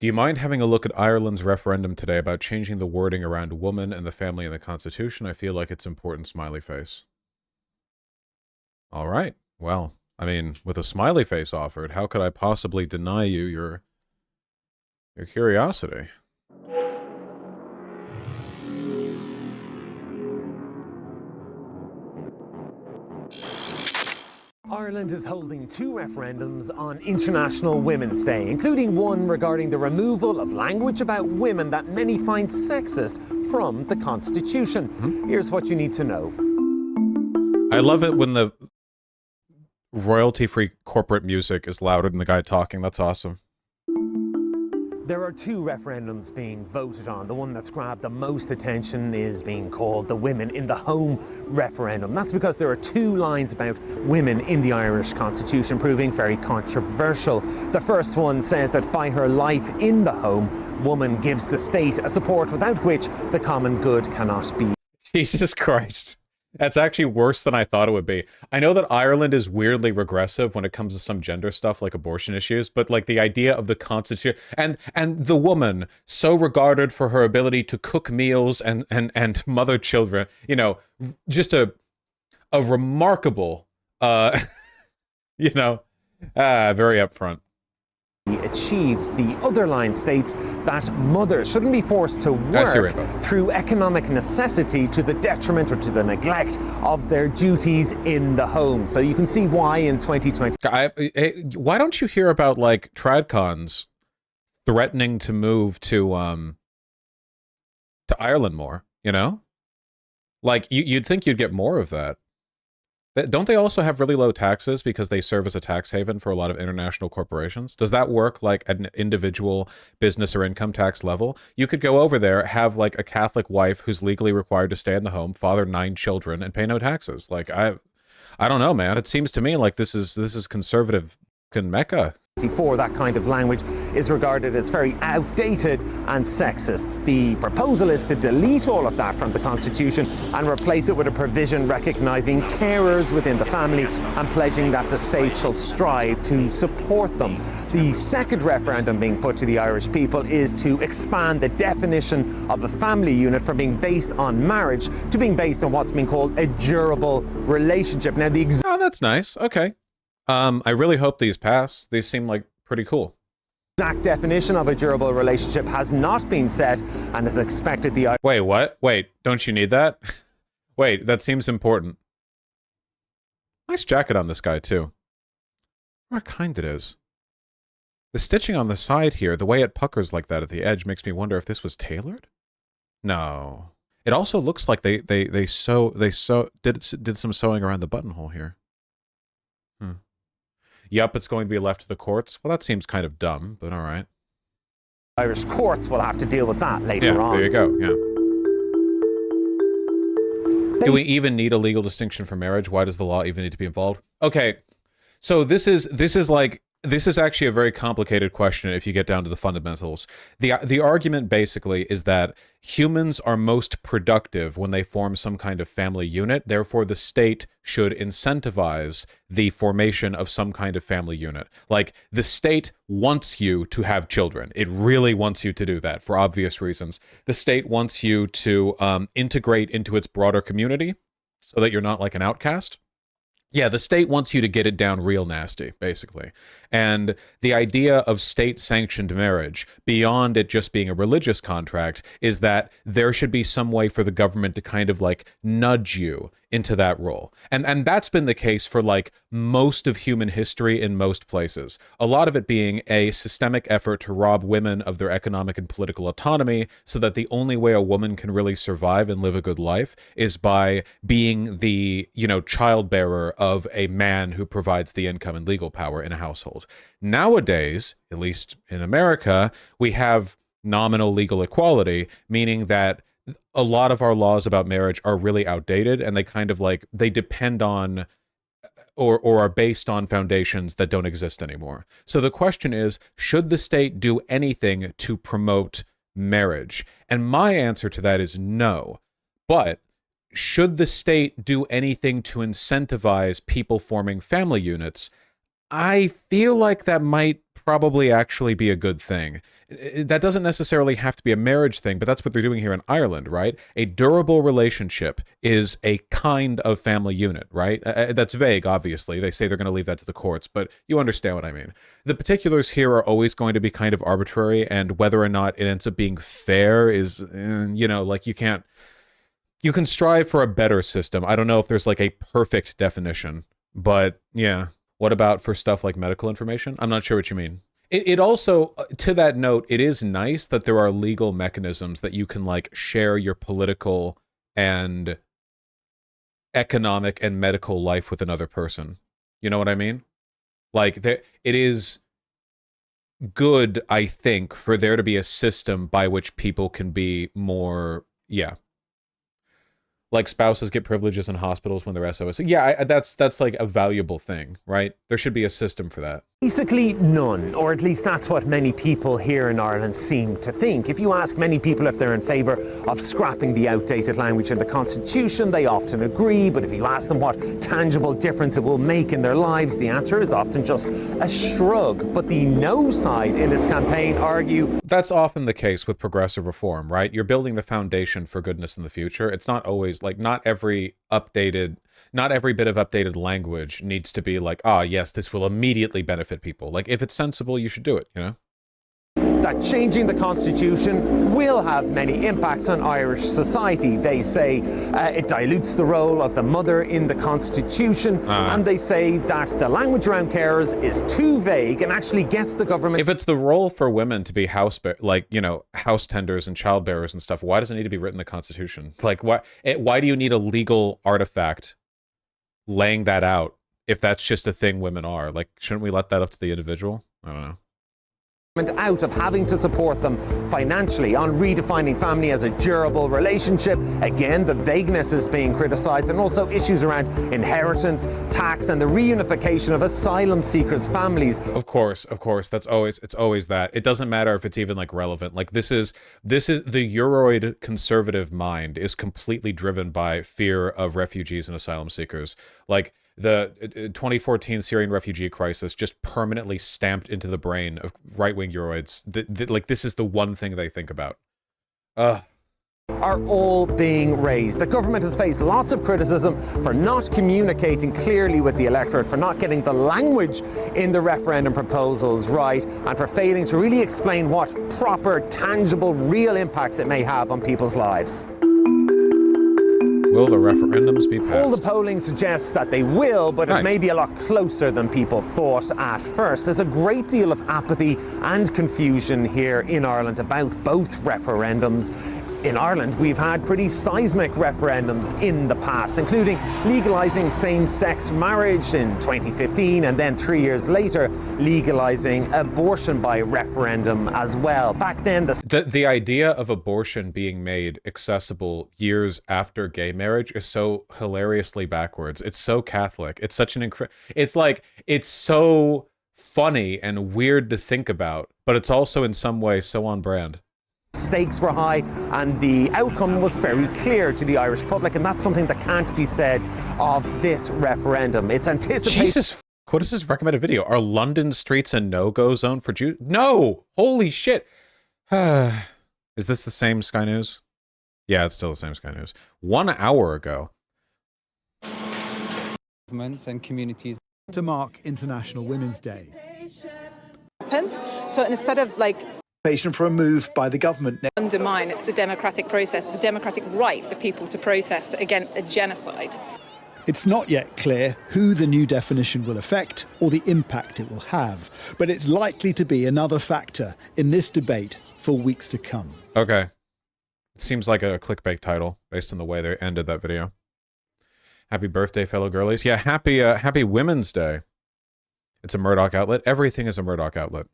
Do you mind having a look at Ireland's referendum today about changing the wording around woman and the family in the Constitution? I feel like it's important, smiley face. All right. Well, I mean, with a smiley face offered, how could I possibly deny you your curiosity? Ireland is holding two referendums on International Women's Day, including one regarding the removal of language about women that many find sexist from the Constitution. Here's what you need to know. I love it when the royalty-free corporate music is louder than the guy talking. That's awesome. There are two referendums being voted on. The one that's grabbed the most attention is being called the Women in the Home referendum. That's because there are two lines about women in the Irish Constitution proving very controversial. The first one says that by her life in the home, woman gives the state a support without which the common good cannot be. Jesus Christ. That's actually worse than I thought it would be. I know that Ireland is weirdly regressive when it comes to some gender stuff like abortion issues, but like the idea of the Constitution and the woman so regarded for her ability to cook meals and mother children, you know, just a remarkable very upfront. Achieved. The other line states that mothers shouldn't be forced to work through economic necessity to the detriment or to the neglect of their duties in the home. So you can see why in 2020... Why don't you hear about like tradcons threatening to move to Ireland more, you know? Like you'd think you'd get more of that. Don't they also have really low taxes because they serve as a tax haven for a lot of international corporations? Does that work like at an individual business or income tax level? You could go over there, have like a Catholic wife who's legally required to stay in the home, father 9 children, and pay no taxes. Like I don't know, man. It seems to me like this is conservative Mecca. For that kind of language is regarded as very outdated and sexist. The proposal is to delete all of that from the Constitution and replace it with a provision recognising carers within the family and pledging that the state shall strive to support them. The second referendum being put to the Irish people is to expand the definition of a family unit from being based on marriage to being based on what's being called a durable relationship. Now, oh, that's nice. Okay. I really hope these pass. These seem like pretty cool. Exact definition of a durable relationship has not been set and is expected the... Wait, what? Wait, don't you need that? Wait, that seems important. Nice jacket on this guy, too. What kind it is. The stitching on the side here, the way it puckers like that at the edge makes me wonder if this was tailored? No. It also looks like they did some sewing around the buttonhole here. Yup, it's going to be left to the courts. Well, that seems kind of dumb, but all right. Irish courts will have to deal with that later on. There you go, yeah. Do we even need a legal distinction for marriage? Why does the law even need to be involved? Okay, so this is actually a very complicated question if you get down to the fundamentals. The argument basically is that humans are most productive when they form some kind of family unit. Therefore, the state should incentivize the formation of some kind of family unit. Like, the state wants you to have children. It really wants you to do that for obvious reasons. The state wants you to integrate into its broader community so that you're not like an outcast. Yeah, the state wants you to get it down real nasty, basically. And the idea of state-sanctioned marriage, beyond it just being a religious contract, is that there should be some way for the government to kind of like nudge you into that role. And that's been the case for like most of human history in most places. A lot of it being a systemic effort to rob women of their economic and political autonomy so that the only way a woman can really survive and live a good life is by being the, child bearer of a man who provides the income and legal power in a household. Nowadays, at least in America, we have nominal legal equality, meaning that a lot of our laws about marriage are really outdated and they kind of like, they depend on or are based on foundations that don't exist anymore. So the question is, should the state do anything to promote marriage? And my answer to that is no. But should the state do anything to incentivize people forming family units? I feel like that might probably actually be a good thing, that doesn't necessarily have to be a marriage thing, but that's what they're doing here in Ireland, right? A durable relationship is a kind of family unit, right? That's vague, obviously. They say they're going to leave that to the courts, but you understand what I mean. The particulars here are always going to be kind of arbitrary, and whether or not it ends up being fair is, like you can strive for a better system. I don't know if there's like a perfect definition, but yeah. What about for stuff like medical information? I'm not sure what you mean. It also, to that note, it is nice that there are legal mechanisms that you can like share your political and economic and medical life with another person. You know what I mean? Like, it is good, I think, for there to be a system by which people can be more, like spouses get privileges in hospitals when they're SOS. Yeah, that's like a valuable thing, right? There should be a system for that. Basically none, or at least that's what many people here in Ireland seem to think. If you ask many people if they're in favour of scrapping the outdated language in the Constitution, they often agree, but if you ask them what tangible difference it will make in their lives, the answer is often just a shrug. But the no side in this campaign argue... That's often the case with progressive reform, right? You're building the foundation for goodness in the future. It's not always, like, not every bit of updated language needs to be like, yes, this will immediately benefit people. Like, if it's sensible, you should do it, you know? That changing the Constitution will have many impacts on Irish society. They say it dilutes the role of the mother in the Constitution, and they say that the language around carers is too vague and actually gets the government... If it's the role for women to be house tenders and childbearers and stuff, why does it need to be written in the Constitution? Like, why do you need a legal artifact laying that out if that's just a thing women are? Like, shouldn't we let that up to the individual? I don't know. Out of having to support them financially, on redefining family as a durable relationship. Again, the vagueness is being criticised, and also issues around inheritance, tax, and the reunification of asylum seekers' families. Of course, it's always that. It doesn't matter if it's even like relevant. Like, this is the Euroid conservative mind is completely driven by fear of refugees and asylum seekers. Like, the 2014 Syrian refugee crisis just permanently stamped into the brain of right-wing Euroids. Like, this is the one thing they think about. Are all being raised. The government has faced lots of criticism for not communicating clearly with the electorate, for not getting the language in the referendum proposals right, and for failing to really explain what proper, tangible, real impacts it may have on people's lives. Will the referendums be passed? All the polling suggests that they will, but Nice. It may be a lot closer than people thought at first. There's a great deal of apathy and confusion here in Ireland about both referendums. In Ireland, we've had pretty seismic referendums in the past, including legalising same-sex marriage in 2015, and then 3 years later, legalising abortion by referendum as well. Back then, the idea of abortion being made accessible years after gay marriage is so hilariously backwards. It's so Catholic. It's such an it's so funny and weird to think about, but it's also in some way so on brand. Stakes were high, and the outcome was very clear to the Irish public, and that's something that can't be said of this referendum. It's anticipated... Jesus, what is this recommended video? Are London streets a no-go zone for Jews? No! Holy shit! Is this the same Sky News? Yeah, it's still the same Sky News. 1 hour ago. Governments and communities to mark International Women's Day. So instead of For a move by the government undermine the democratic process, the democratic right of people to protest against a genocide. It's not yet clear who the new definition will affect or the impact it will have, but it's likely to be another factor in this debate for weeks to come. Okay. It seems like a clickbait title based on the way they ended that video. Happy birthday, fellow girlies. Yeah, happy Women's Day. It's a Murdoch outlet. Everything is a Murdoch outlet.